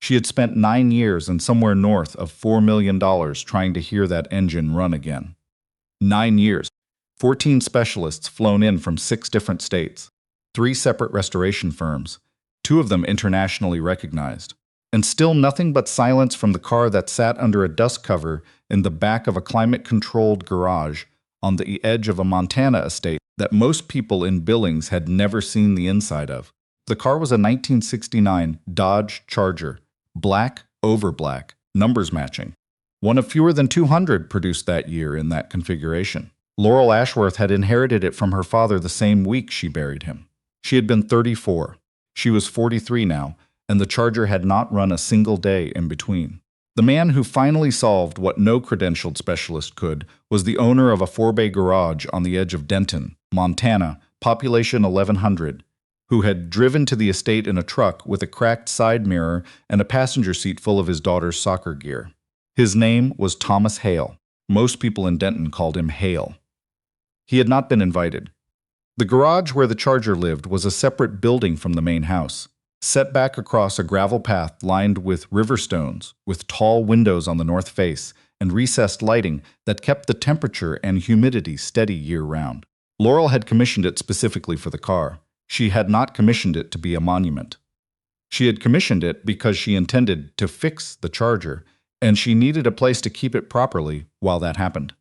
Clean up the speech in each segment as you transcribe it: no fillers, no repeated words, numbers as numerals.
She had spent 9 years and somewhere north of $4 million trying to hear that engine run again. 9 years. 14 specialists flown in from 6 different states. 3 separate restoration firms. 2 of them internationally recognized. And still nothing but silence from the car that sat under a dust cover in the back of a climate-controlled garage on the edge of a Montana estate that most people in Billings had never seen the inside of. The car was a 1969 Dodge Charger, black over black, numbers matching. One of fewer than 200 produced that year in that configuration. Laurel Ashworth had inherited it from her father the same week she buried him. She had been 34. She was 43 now, and the Charger had not run a single day in between. The man who finally solved what no credentialed specialist could was the owner of a 4-bay garage on the edge of Denton, Montana, population 1,100, who had driven to the estate in a truck with a cracked side mirror and a passenger seat full of his daughter's soccer gear. His name was Thomas Hale. Most people in Denton called him Hale. He had not been invited. The garage where the Charger lived was a separate building from the main house, set back across a gravel path lined with river stones, with tall windows on the north face and recessed lighting that kept the temperature and humidity steady year-round. Laurel had commissioned it specifically for the car. She had not commissioned it to be a monument. She had commissioned it because she intended to fix the Charger, and she needed a place to keep it properly while that happened.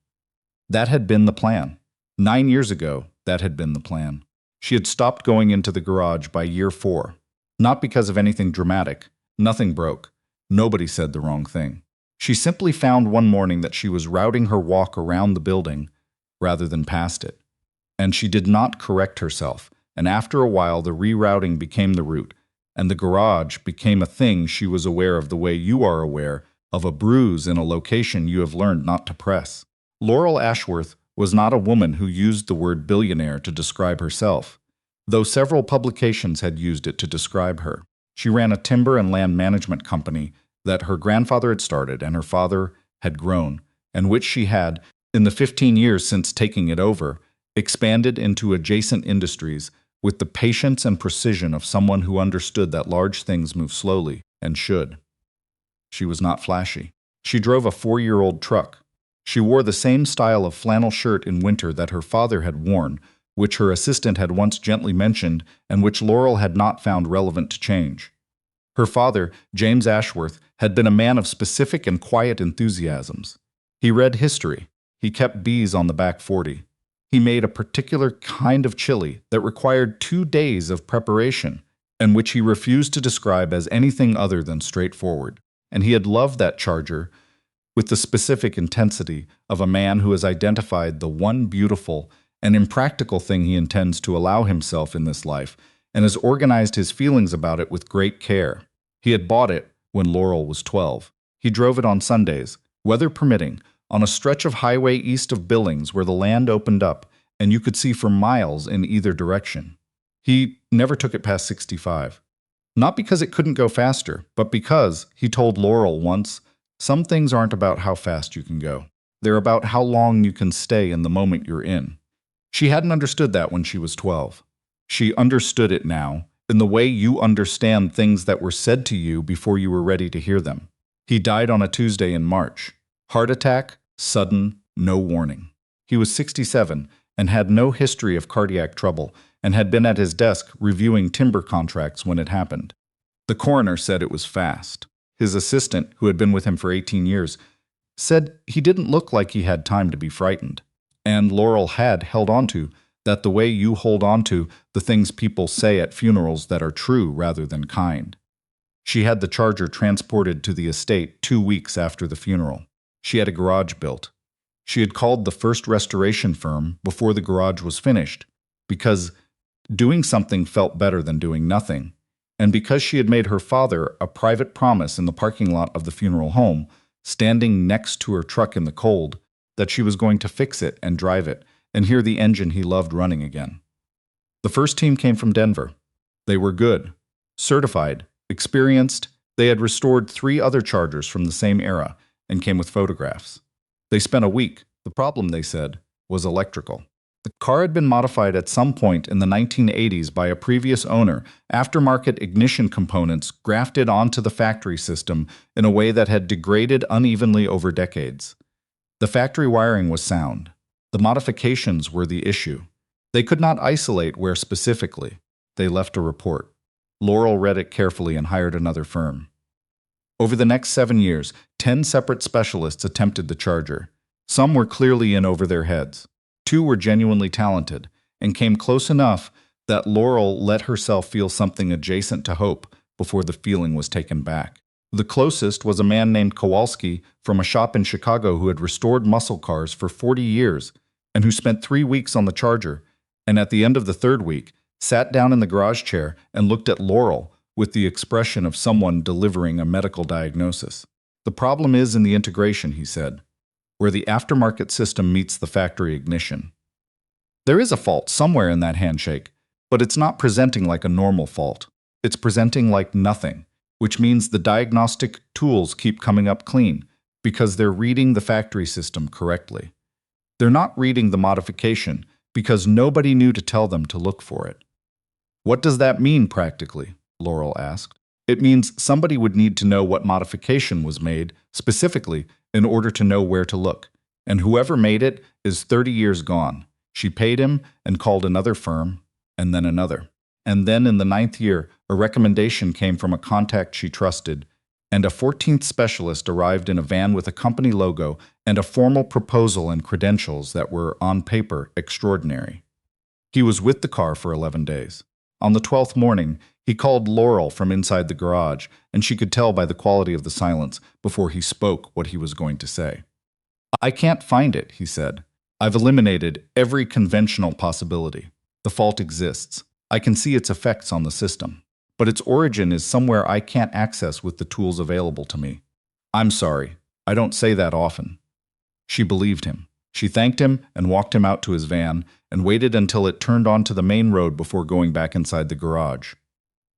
That had been the plan. 9 years ago, that had been the plan. She had stopped going into the garage by year 4. Not because of anything dramatic. Nothing broke. Nobody said the wrong thing. She simply found one morning that she was routing her walk around the building rather than past it. And she did not correct herself, and after a while the rerouting became the route, and the garage became a thing she was aware of the way you are aware of a bruise in a location you have learned not to press. Laurel Ashworth was not a woman who used the word billionaire to describe herself, though several publications had used it to describe her. She ran a timber and land management company that her grandfather had started and her father had grown, and which she had, in the 15 years since taking it over, expanded into adjacent industries with the patience and precision of someone who understood that large things move slowly and should. She was not flashy. She drove a 4-year-old truck. She wore the same style of flannel shirt in winter that her father had worn, which her assistant had once gently mentioned and which Laurel had not found relevant to change. Her father, James Ashworth, had been a man of specific and quiet enthusiasms. He read history. He kept bees on the back 40. He made a particular kind of chili that required 2 days of preparation and which he refused to describe as anything other than straightforward. And he had loved that Charger with the specific intensity of a man who has identified the one beautiful and impractical thing he intends to allow himself in this life and has organized his feelings about it with great care. He had bought it when Laurel was 12. He drove it on Sundays, weather permitting, on a stretch of highway east of Billings where the land opened up and you could see for miles in either direction. He never took it past 65. Not because it couldn't go faster, but because, he told Laurel once, some things aren't about how fast you can go. They're about how long you can stay in the moment you're in. She hadn't understood that when she was 12. She understood it now, in the way you understand things that were said to you before you were ready to hear them. He died on a Tuesday in March. Heart attack, sudden, no warning. He was 67 and had no history of cardiac trouble and had been at his desk reviewing timber contracts when it happened. The coroner said it was fast. His assistant, who had been with him for 18 years, said he didn't look like he had time to be frightened. And Laurel had held on to that the way you hold on to the things people say at funerals that are true rather than kind. She had the Charger transported to the estate 2 weeks after the funeral. She had a garage built. She had called the first restoration firm before the garage was finished, because doing something felt better than doing nothing, and because she had made her father a private promise in the parking lot of the funeral home, standing next to her truck in the cold, that she was going to fix it and drive it and hear the engine he loved running again. The first team came from Denver. They were good, certified, experienced. They had restored 3 other Chargers from the same era and came with photographs. They spent a week. The problem, they said, was electrical. The car had been modified at some point in the 1980s by a previous owner, aftermarket ignition components grafted onto the factory system in a way that had degraded unevenly over decades. The factory wiring was sound. The modifications were the issue. They could not isolate where specifically. They left a report. Laurel read it carefully and hired another firm. Over the next 7 years, 10 separate specialists attempted the Charger. Some were clearly in over their heads. 2 were genuinely talented, and came close enough that Laurel let herself feel something adjacent to hope before the feeling was taken back. The closest was a man named Kowalski from a shop in Chicago who had restored muscle cars for 40 years and who spent 3 weeks on the Charger, and at the end of the 3rd week, sat down in the garage chair and looked at Laurel with the expression of someone delivering a medical diagnosis. "The problem is in the integration," he said, "where the aftermarket system meets the factory ignition. There is a fault somewhere in that handshake, but it's not presenting like a normal fault. It's presenting like nothing, which means the diagnostic tools keep coming up clean because they're reading the factory system correctly. They're not reading the modification because nobody knew to tell them to look for it." "What does that mean practically?" Laurel asked. "It means somebody would need to know what modification was made specifically in order to know where to look, and whoever made it is 30 years gone." She paid him and called another firm, and then another. And then in the 9th year, a recommendation came from a contact she trusted, and a 14th specialist arrived in a van with a company logo and a formal proposal and credentials that were, on paper, extraordinary. He was with the car for 11 days. On the 12th morning, he called Laurel from inside the garage, and she could tell by the quality of the silence before he spoke what he was going to say. "I can't find it," he said. "I've eliminated every conventional possibility. The fault exists. I can see its effects on the system. But its origin is somewhere I can't access with the tools available to me. I'm sorry. I don't say that often." She believed him. She thanked him and walked him out to his van and waited until it turned onto the main road before going back inside the garage.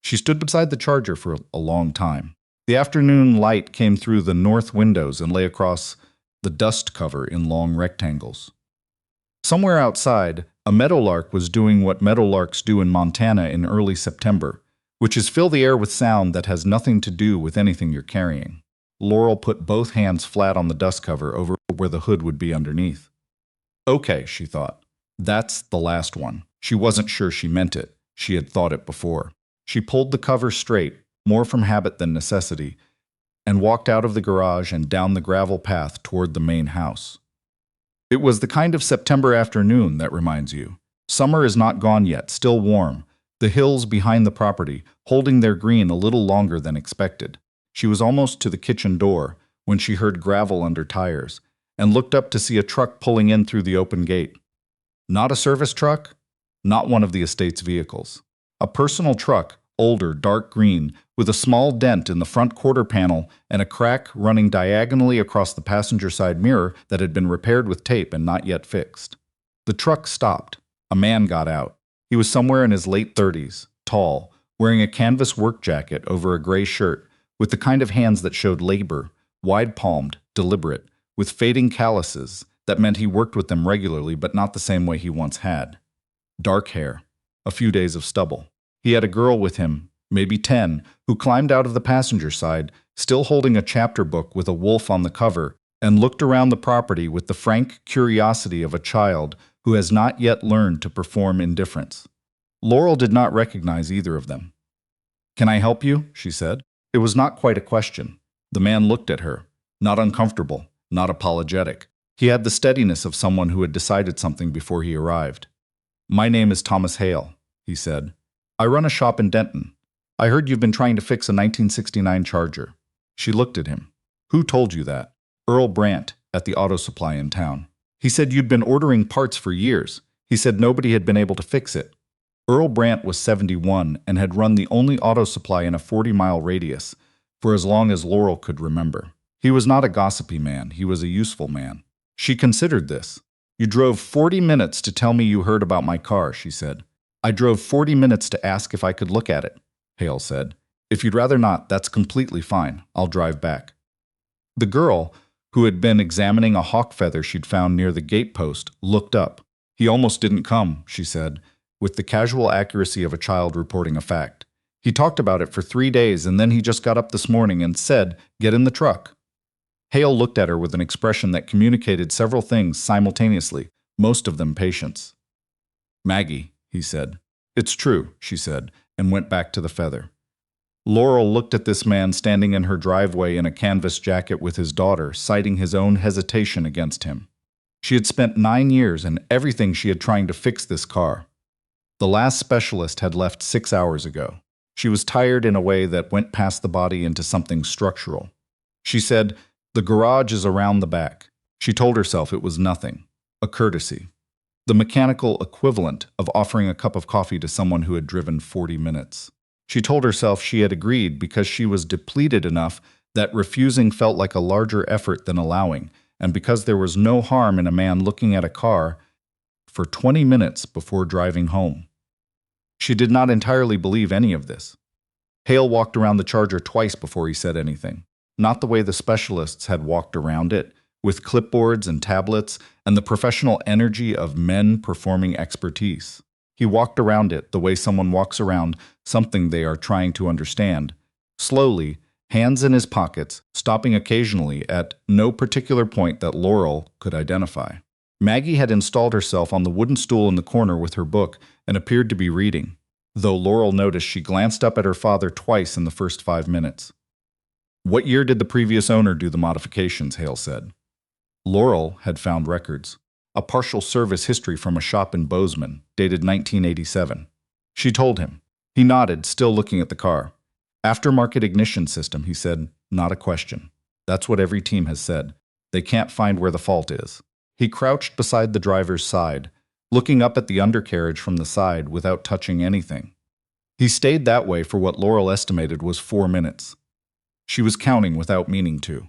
She stood beside the Charger for a long time. The afternoon light came through the north windows and lay across the dust cover in long rectangles. Somewhere outside, a meadowlark was doing what meadowlarks do in Montana in early September, which is fill the air with sound that has nothing to do with anything you're carrying. Laurel put both hands flat on the dust cover over where the hood would be underneath. "Okay," she thought. "That's the last one." She wasn't sure she meant it. She had thought it before. She pulled the cover straight, more from habit than necessity, and walked out of the garage and down the gravel path toward the main house. It was the kind of September afternoon that reminds you. Summer is not gone yet, still warm. The hills behind the property, holding their green a little longer than expected. She was almost to the kitchen door when she heard gravel under tires, and looked up to see a truck pulling in through the open gate. Not a service truck, not one of the estate's vehicles. A personal truck, older, dark green, with a small dent in the front quarter panel and a crack running diagonally across the passenger side mirror that had been repaired with tape and not yet fixed. The truck stopped. A man got out. He was somewhere in his late 30s, tall, wearing a canvas work jacket over a gray shirt, with the kind of hands that showed labor, wide-palmed, deliberate, with fading calluses that meant he worked with them regularly but not the same way he once had. Dark hair, a few days of stubble. He had a girl with him, maybe 10, who climbed out of the passenger side, still holding a chapter book with a wolf on the cover, and looked around the property with the frank curiosity of a child who has not yet learned to perform indifference. Laurel did not recognize either of them. "Can I help you?" she said. It was not quite a question. The man looked at her, not uncomfortable, not apologetic. He had the steadiness of someone who had decided something before he arrived. "My name is Thomas Hale," he said. "I run a shop in Denton. I heard you've been trying to fix a 1969 Charger." She looked at him. "Who told you that?" "Earl Brandt, at the auto supply in town. He said you'd been ordering parts for years. He said nobody had been able to fix it." Earl Brandt was 71 and had run the only auto supply in a 40-mile radius for as long as Laurel could remember. He was not a gossipy man. He was a useful man. She considered this. "You drove 40 minutes to tell me you heard about my car," she said. "I drove 40 minutes to ask if I could look at it," Hale said. "If you'd rather not, that's completely fine. I'll drive back." The girl, who had been examining a hawk feather she'd found near the gatepost, looked up. He almost didn't come, she said, with the casual accuracy of a child reporting a fact. He talked about it for 3 days, and then he just got up this morning and said, "Get in the truck." Hale looked at her with an expression that communicated several things simultaneously, most of them patience. "Maggie," he said. "It's true," she said, and went back to the feather. Laurel looked at this man standing in her driveway in a canvas jacket with his daughter, citing his own hesitation against him. She had spent 9 years and everything she had trying to fix this car. The last specialist had left 6 hours ago. She was tired in a way that went past the body into something structural. She said, "The garage is around the back." She told herself it was nothing, a courtesy. The mechanical equivalent of offering a cup of coffee to someone who had driven 40 minutes. She told herself she had agreed because she was depleted enough that refusing felt like a larger effort than allowing, and because there was no harm in a man looking at a car for 20 minutes before driving home. She did not entirely believe any of this. Hale walked around the Charger twice before he said anything, not the way the specialists had walked around it, with clipboards and tablets and the professional energy of men performing expertise. He walked around it the way someone walks around something they are trying to understand, slowly, hands in his pockets, stopping occasionally at no particular point that Laurel could identify. Maggie had installed herself on the wooden stool in the corner with her book and appeared to be reading, though Laurel noticed she glanced up at her father twice in the first 5 minutes. "What year did the previous owner do the modifications?" Hale said. Laurel had found records. A partial service history from a shop in Bozeman, dated 1987. She told him. He nodded, still looking at the car. "Aftermarket ignition system," he said. "Not a question. That's what every team has said. They can't find where the fault is." He crouched beside the driver's side, looking up at the undercarriage from the side without touching anything. He stayed that way for what Laurel estimated was 4 minutes. She was counting without meaning to.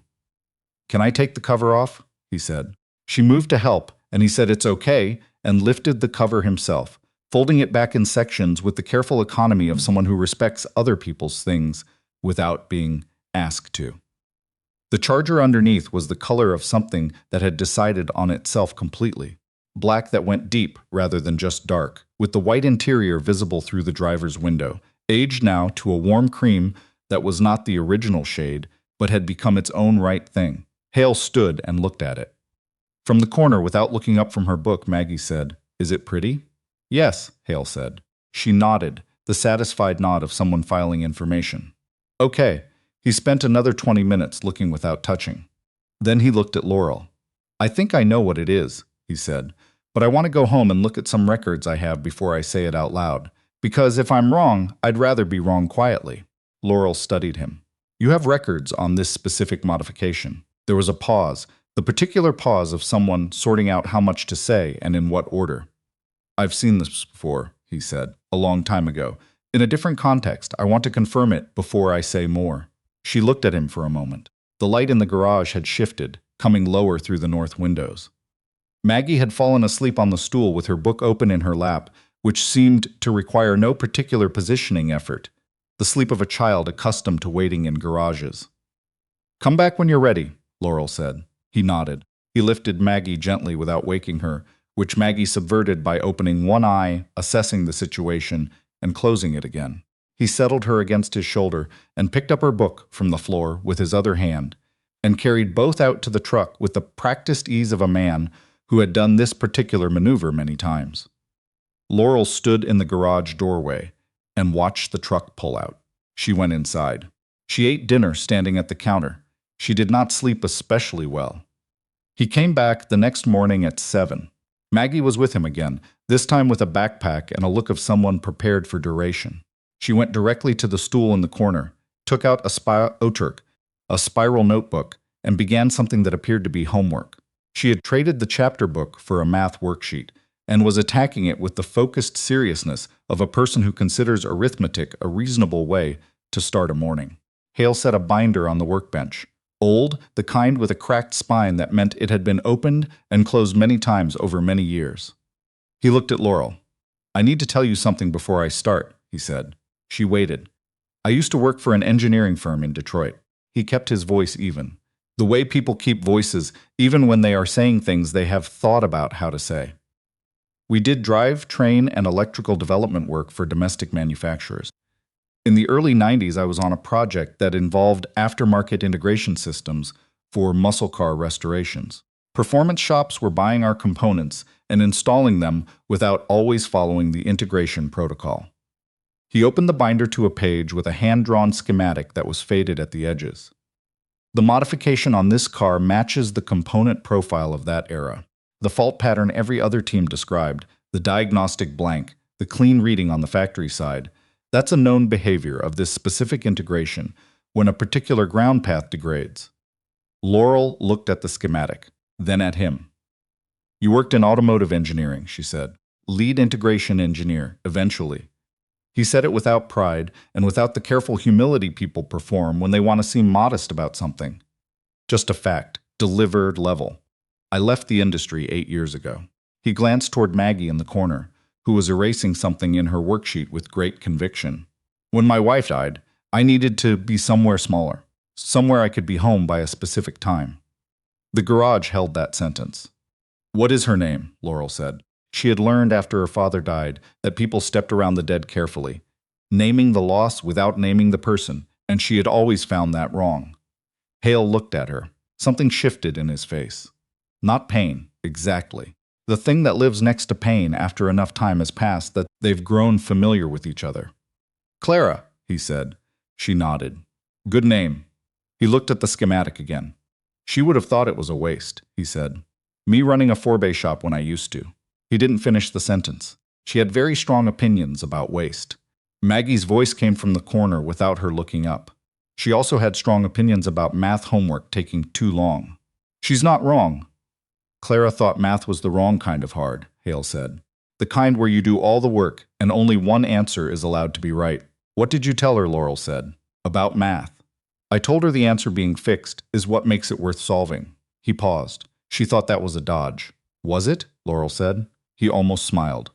"Can I take the cover off?" he said. She moved to help, and he said it's okay, and lifted the cover himself, folding it back in sections with the careful economy of someone who respects other people's things without being asked to. The Charger underneath was the color of something that had decided on itself completely, black that went deep rather than just dark, with the white interior visible through the driver's window, aged now to a warm cream that was not the original shade, but had become its own right thing. Hale stood and looked at it. From the corner, without looking up from her book, Maggie said, "Is it pretty?" "Yes," Hale said. She nodded, the satisfied nod of someone filing information. "Okay." He spent another 20 minutes looking without touching. Then he looked at Laurel. "I think I know what it is," he said, "but I want to go home and look at some records I have before I say it out loud. Because if I'm wrong, I'd rather be wrong quietly." Laurel studied him. "You have records on this specific modification." There was a pause, the particular pause of someone sorting out how much to say and in what order. "I've seen this before," he said, "a long time ago. In a different context, I want to confirm it before I say more." She looked at him for a moment. The light in the garage had shifted, coming lower through the north windows. Maggie had fallen asleep on the stool with her book open in her lap, which seemed to require no particular positioning effort, the sleep of a child accustomed to waiting in garages. "Come back when you're ready," Laurel said. He nodded. He lifted Maggie gently without waking her, which Maggie subverted by opening one eye, assessing the situation, and closing it again. He settled her against his shoulder and picked up her book from the floor with his other hand, and carried both out to the truck with the practiced ease of a man who had done this particular maneuver many times. Laurel stood in the garage doorway and watched the truck pull out. She went inside. She ate dinner standing at the counter. She did not sleep especially well. He came back the next morning at 7. Maggie was with him again, this time with a backpack and a look of someone prepared for duration. She went directly to the stool in the corner, took out a spiral notebook, and began something that appeared to be homework. She had traded the chapter book for a math worksheet, and was attacking it with the focused seriousness of a person who considers arithmetic a reasonable way to start a morning. Hale set a binder on the workbench. Old, the kind with a cracked spine that meant it had been opened and closed many times over many years. He looked at Laurel. "I need to tell you something before I start," he said. She waited. "I used to work for an engineering firm in Detroit." He kept his voice even. The way people keep voices, even when they are saying things they have thought about how to say. We did drive, train, and electrical development work for domestic manufacturers. In the early 90s, I was on a project that involved aftermarket integration systems for muscle car restorations. Performance shops were buying our components and installing them without always following the integration protocol. He opened the binder to a page with a hand-drawn schematic that was faded at the edges. The modification on this car matches the component profile of that era. The fault pattern every other team described, the diagnostic blank, the clean reading on the factory side, that's a known behavior of this specific integration when a particular ground path degrades. Laurel looked at the schematic, then at him. You worked in automotive engineering, she said. Lead integration engineer, eventually. He said it without pride and without the careful humility people perform when they want to seem modest about something. Just a fact, delivered level. I left the industry 8 years ago. He glanced toward Maggie in the corner, who was erasing something in her worksheet with great conviction. When my wife died, I needed to be somewhere smaller, somewhere I could be home by a specific time. The garage held that sentence. What is her name? Laurel said. She had learned after her father died that people stepped around the dead carefully, naming the loss without naming the person, and she had always found that wrong. Hale looked at her. Something shifted in his face. Not pain, exactly. The thing that lives next to pain after enough time has passed that they've grown familiar with each other. Clara, he said. She nodded. Good name. He looked at the schematic again. She would have thought it was a waste, he said. Me running a 4-bay shop when I used to. He didn't finish the sentence. She had very strong opinions about waste. Maggie's voice came from the corner without her looking up. She also had strong opinions about math homework taking too long. She's not wrong. Clara thought math was the wrong kind of hard, Hale said. The kind where you do all the work and only one answer is allowed to be right. What did you tell her, Laurel said, about math? I told her the answer being fixed is what makes it worth solving. He paused. She thought that was a dodge. Was it? Laurel said. He almost smiled.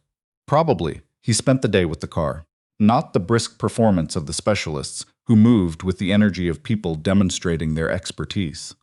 Probably. He spent the day with the car. Not the brisk performance of the specialists who moved with the energy of people demonstrating their expertise.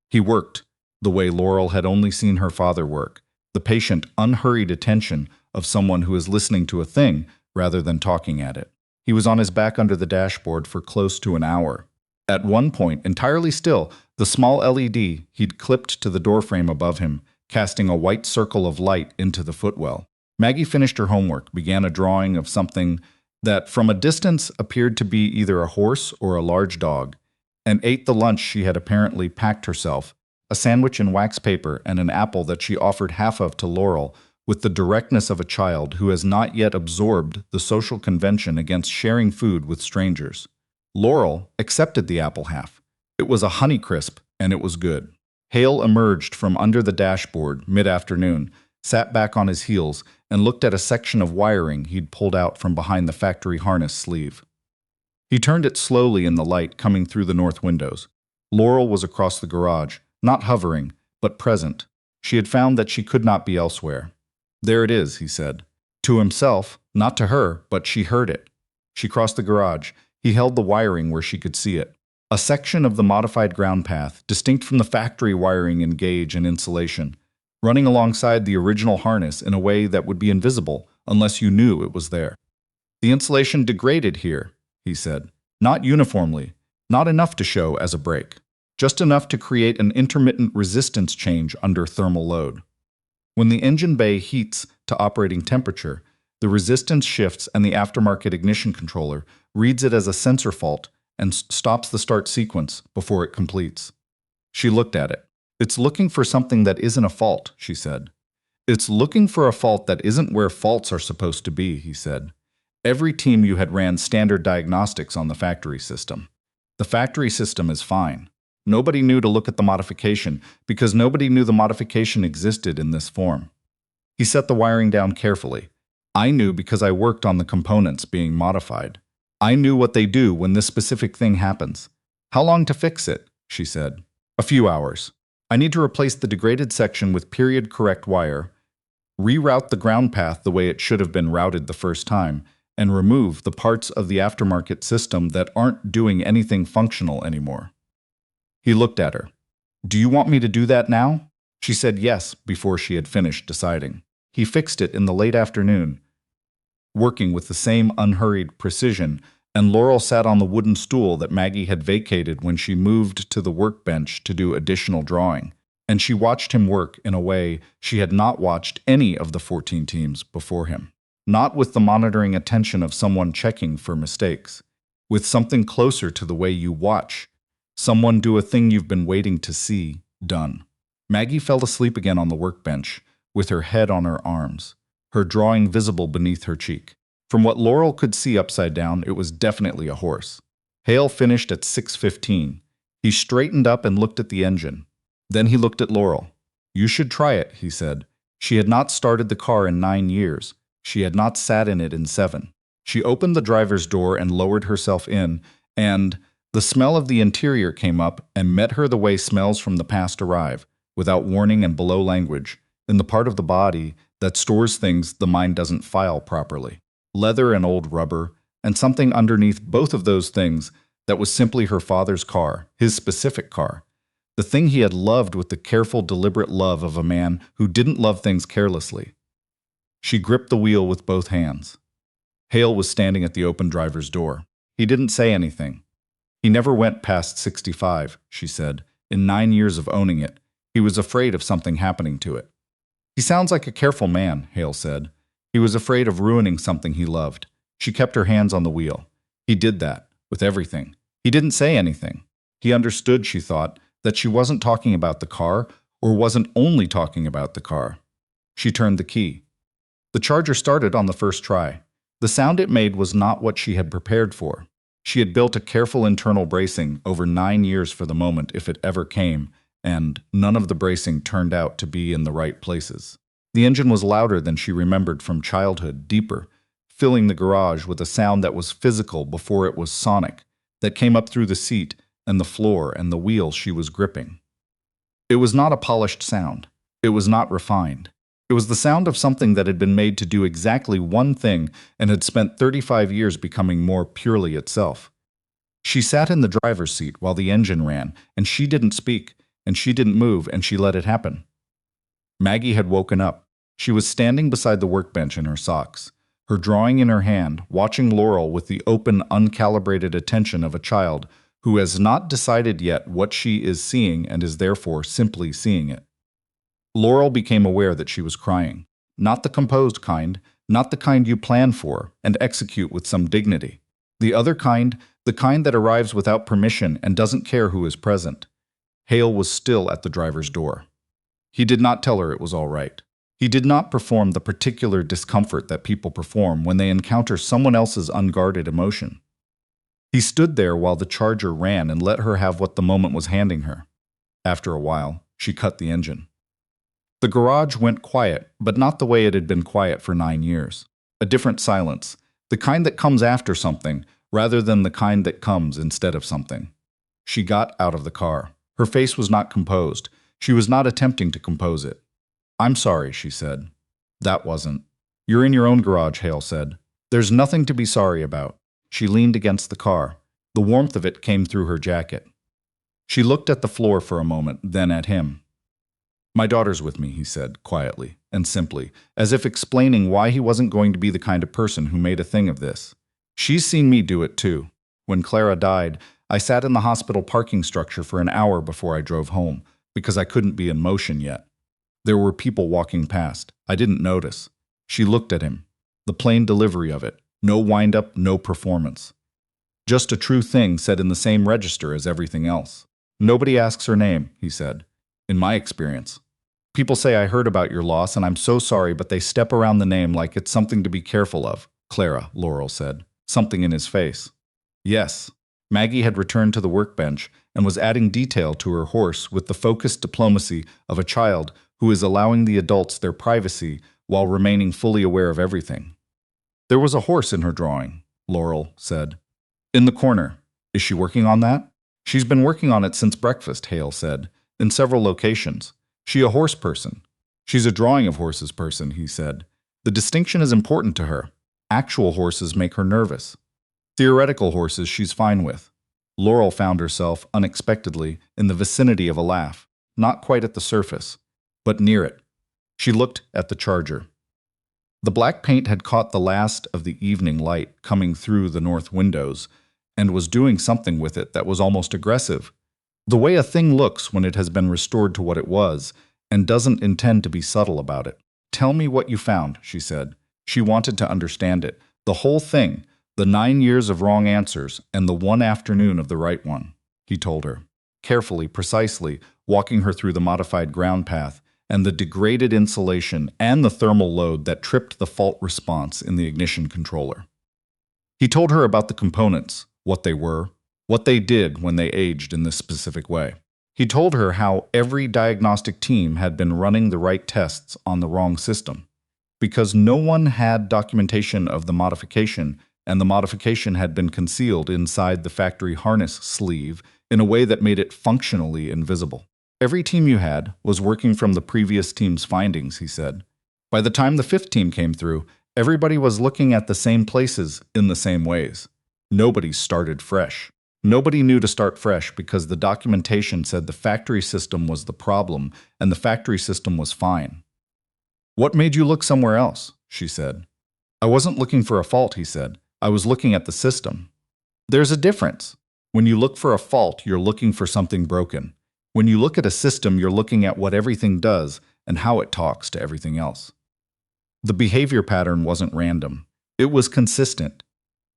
He worked the way Laurel had only seen her father work, the patient, unhurried attention of someone who is listening to a thing rather than talking at it. He was on his back under the dashboard for close to an hour. At one point, entirely still, the small LED he'd clipped to the doorframe above him, casting a white circle of light into the footwell. Maggie finished her homework, began a drawing of something that from a distance appeared to be either a horse or a large dog, and ate the lunch she had apparently packed herself, a sandwich in wax paper and an apple that she offered half of to Laurel with the directness of a child who has not yet absorbed the social convention against sharing food with strangers. Laurel accepted the apple half. It was a Honeycrisp, and it was good. Hale emerged from under the dashboard mid-afternoon, sat back on his heels, and looked at a section of wiring he'd pulled out from behind the factory harness sleeve. He turned it slowly in the light coming through the north windows. Laurel was across the garage, not hovering, but present. She had found that she could not be elsewhere. There it is, he said. To himself, not to her, but she heard it. She crossed the garage. He held the wiring where she could see it. A section of the modified ground path, distinct from the factory wiring in gauge and insulation, running alongside the original harness in a way that would be invisible unless you knew it was there. The insulation degraded here, he said. Not uniformly, not enough to show as a break, just enough to create an intermittent resistance change under thermal load. When the engine bay heats to operating temperature, the resistance shifts and the aftermarket ignition controller reads it as a sensor fault and stops the start sequence before it completes. She looked at it. It's looking for something that isn't a fault, she said. It's looking for a fault that isn't where faults are supposed to be, he said. Every team you had ran standard diagnostics on the factory system. The factory system is fine. Nobody knew to look at the modification because nobody knew the modification existed in this form. He set the wiring down carefully. I knew because I worked on the components being modified. I knew what they do when this specific thing happens. How long to fix it? She said. A few hours. I need to replace the degraded section with period-correct wire, reroute the ground path the way it should have been routed the first time, and remove the parts of the aftermarket system that aren't doing anything functional anymore. He looked at her. Do you want me to do that now? She said yes before she had finished deciding. He fixed it in the late afternoon, working with the same unhurried precision, and Laurel sat on the wooden stool that Maggie had vacated when she moved to the workbench to do additional drawing, and she watched him work in a way she had not watched any of the 14 teams before him. Not with the monitoring attention of someone checking for mistakes, with something closer to the way you watch someone do a thing you've been waiting to see done. Maggie fell asleep again on the workbench, with her head on her arms, her drawing visible beneath her cheek. From what Laurel could see upside down, it was definitely a horse. Hale finished at 6:15. He straightened up and looked at the engine. Then he looked at Laurel. "You should try it," he said. She had not started the car in 9 years. She had not sat in it in 7. She opened the driver's door and lowered herself in, and the smell of the interior came up and met her the way smells from the past arrive, without warning and below language, in the part of the body that stores things the mind doesn't file properly. Leather and old rubber, and something underneath both of those things that was simply her father's car, his specific car. The thing he had loved with the careful, deliberate love of a man who didn't love things carelessly. She gripped the wheel with both hands. Hale was standing at the open driver's door. He didn't say anything. He never went past 65, she said. In 9 years of owning it, he was afraid of something happening to it. He sounds like a careful man, Hale said. He was afraid of ruining something he loved. She kept her hands on the wheel. He did that, with everything. He didn't say anything. He understood, she thought, that she wasn't talking about the car, or wasn't only talking about the car. She turned the key. The charger started on the first try. The sound it made was not what she had prepared for. She had built a careful internal bracing over 9 years for the moment if it ever came, and none of the bracing turned out to be in the right places. The engine was louder than she remembered from childhood, deeper, filling the garage with a sound that was physical before it was sonic, that came up through the seat and the floor and the wheel she was gripping. It was not a polished sound. It was not refined. It was the sound of something that had been made to do exactly one thing and had spent 35 years becoming more purely itself. She sat in the driver's seat while the engine ran, and she didn't speak, and she didn't move, and she let it happen. Maggie had woken up. She was standing beside the workbench in her socks, her drawing in her hand, watching Laurel with the open, uncalibrated attention of a child who has not decided yet what she is seeing and is therefore simply seeing it. Laurel became aware that she was crying. Not the composed kind, not the kind you plan for and execute with some dignity. The other kind, the kind that arrives without permission and doesn't care who is present. Hale was still at the driver's door. He did not tell her it was all right. He did not perform the particular discomfort that people perform when they encounter someone else's unguarded emotion. He stood there while the charger ran and let her have what the moment was handing her. After a while, she cut the engine. The garage went quiet, but not the way it had been quiet for 9 years. A different silence, the kind that comes after something, rather than the kind that comes instead of something. She got out of the car. Her face was not composed. She was not attempting to compose it. "I'm sorry," she said. "That wasn't." "You're in your own garage," Hale said. "There's nothing to be sorry about." She leaned against the car. The warmth of it came through her jacket. She looked at the floor for a moment, then at him. "My daughter's with me," he said, quietly and simply, as if explaining why he wasn't going to be the kind of person who made a thing of this. "She's seen me do it too. When Clara died, I sat in the hospital parking structure for an hour before I drove home, because I couldn't be in motion yet. There were people walking past. I didn't notice." She looked at him. The plain delivery of it. No wind-up, no performance. Just a true thing said in the same register as everything else. "Nobody asks her name," he said. "In my experience. People say I heard about your loss and I'm so sorry, but they step around the name like it's something to be careful of." "Clara," Laurel said. Something in his face. "Yes." Maggie had returned to the workbench and was adding detail to her horse with the focused diplomacy of a child who is allowing the adults their privacy while remaining fully aware of everything. "There was a horse in her drawing," Laurel said. "In the corner. Is she working on that?" "She's been working on it since breakfast," Hale said, "in several locations. She a horse person." "She's a drawing of horses person," he said. "The distinction is important to her. Actual horses make her nervous. Theoretical horses she's fine with." Laurel found herself, unexpectedly, in the vicinity of a laugh, not quite at the surface, but near it. She looked at the charger. The black paint had caught the last of the evening light coming through the north windows and was doing something with it that was almost aggressive. The way a thing looks when it has been restored to what it was and doesn't intend to be subtle about it. "Tell me what you found," she said. She wanted to understand it. The whole thing, the 9 years of wrong answers and the one afternoon of the right one. He told her, carefully, precisely, walking her through the modified ground path and the degraded insulation and the thermal load that tripped the fault response in the ignition controller. He told her about the components, what they were, what they did when they aged in this specific way. He told her how every diagnostic team had been running the right tests on the wrong system, because no one had documentation of the modification, and the modification had been concealed inside the factory harness sleeve in a way that made it functionally invisible. Every team you had was working from the previous team's findings, he said. By the time the 5th team came through, everybody was looking at the same places in the same ways. Nobody started fresh. Nobody knew to start fresh because the documentation said the factory system was the problem and the factory system was fine. "What made you look somewhere else?" she said. "I wasn't looking for a fault," he said. "I was looking at the system." There's a difference. When you look for a fault, you're looking for something broken. When you look at a system, you're looking at what everything does and how it talks to everything else. The behavior pattern wasn't random. It was consistent.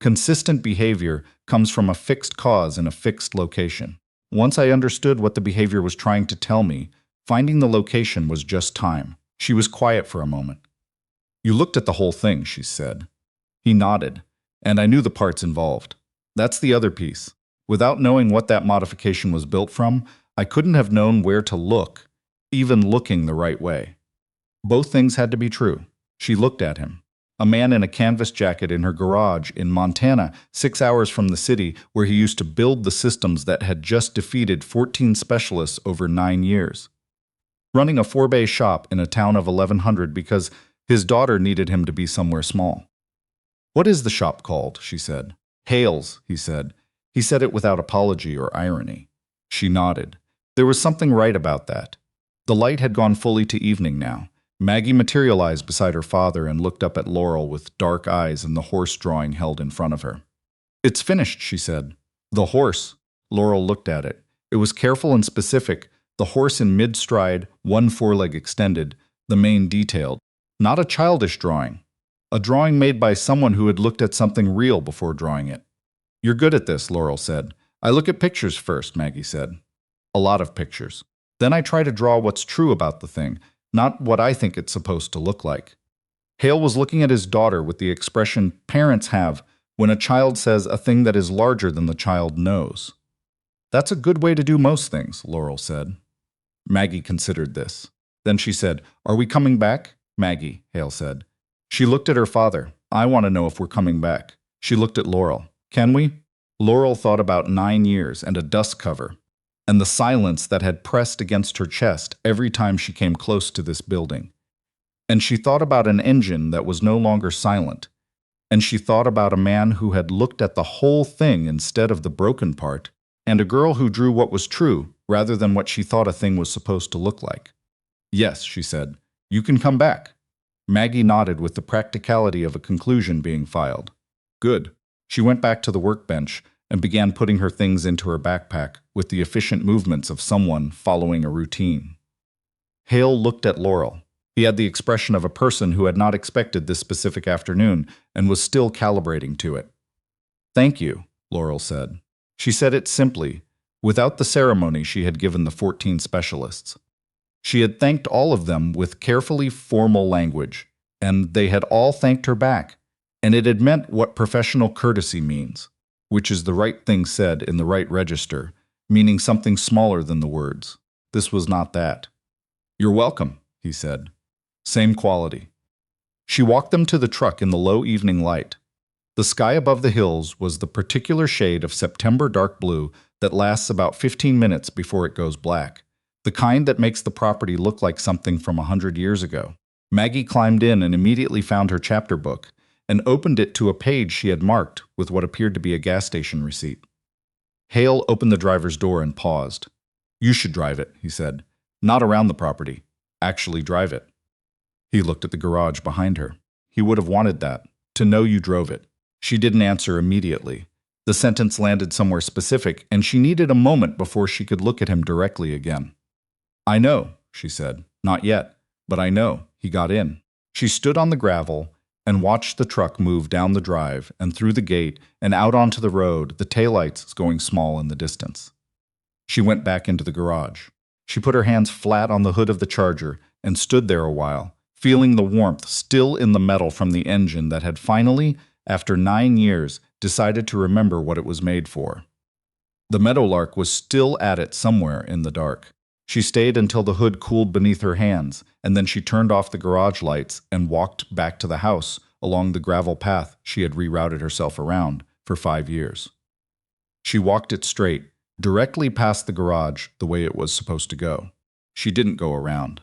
Consistent behavior comes from a fixed cause in a fixed location. Once I understood what the behavior was trying to tell me, finding the location was just time. She was quiet for a moment. "You looked at the whole thing," she said. He nodded, and I knew the parts involved. That's the other piece. Without knowing what that modification was built from, I couldn't have known where to look, even looking the right way. Both things had to be true. She looked at him. A man in a canvas jacket in her garage in Montana, 6 hours from the city where he used to build the systems that had just defeated 14 specialists over 9 years. Running a 4-bay shop in a town of 1,100 because his daughter needed him to be somewhere small. "What is the shop called?" she said. "Hale's," he said. He said it without apology or irony. She nodded. There was something right about that. The light had gone fully to evening now. Maggie materialized beside her father and looked up at Laurel with dark eyes and the horse drawing held in front of her. "It's finished," she said. "The horse." Laurel looked at it. It was careful and specific, the horse in mid-stride, one foreleg extended, the mane detailed. Not a childish drawing. A drawing made by someone who had looked at something real before drawing it. "You're good at this," Laurel said. "I look at pictures first," Maggie said. "A lot of pictures. Then I try to draw what's true about the thing, not what I think it's supposed to look like." Hale was looking at his daughter with the expression parents have when a child says a thing that is larger than the child knows. "That's a good way to do most things," Laurel said. Maggie considered this. Then she said, "Are we coming back?" "Maggie," Hale said. She looked at her father. "I want to know if we're coming back." She looked at Laurel. "Can we?" Laurel thought about 9 years and a dust cover, and the silence that had pressed against her chest every time she came close to this building. And she thought about an engine that was no longer silent. And she thought about a man who had looked at the whole thing instead of the broken part, and a girl who drew what was true rather than what she thought a thing was supposed to look like. "Yes," she said. "You can come back." Maggie nodded with the practicality of a conclusion being filed. "Good." She went back to the workbench and began putting her things into her backpack with the efficient movements of someone following a routine. Hale looked at Laurel. He had the expression of a person who had not expected this specific afternoon and was still calibrating to it. "Thank you," Laurel said. She said it simply, without the ceremony she had given the 14 specialists. She had thanked all of them with carefully formal language, and they had all thanked her back, and it had meant what professional courtesy means, which is the right thing said in the right register, meaning something smaller than the words. This was not that. "You're welcome," he said. Same quality. She walked them to the truck in the low evening light. The sky above the hills was the particular shade of September dark blue that lasts about 15 minutes before it goes black, the kind that makes the property look like something from 100 years ago. Maggie climbed in and immediately found her chapter book and opened it to a page she had marked with what appeared to be a gas station receipt. Hale opened the driver's door and paused. "You should drive it," he said. "Not around the property. Actually drive it." He looked at the garage behind her. He would have wanted that, to know you drove it. She didn't answer immediately. The sentence landed somewhere specific, and she needed a moment before she could look at him directly again. I know, she said. Not yet, but I know. He got in. She stood on the gravel and watched the truck move down the drive and through the gate and out onto the road, the taillights going small in the distance. She went back into the garage. She put her hands flat on the hood of the Charger and stood there a while, feeling the warmth still in the metal from the engine that had finally, after 9 years, decided to remember what it was made for. The meadowlark was still at it somewhere in the dark. She stayed until the hood cooled beneath her hands, and then she turned off the garage lights and walked back to the house along the gravel path she had rerouted herself around for 5 years. She walked it straight, directly past the garage the way it was supposed to go. She didn't go around.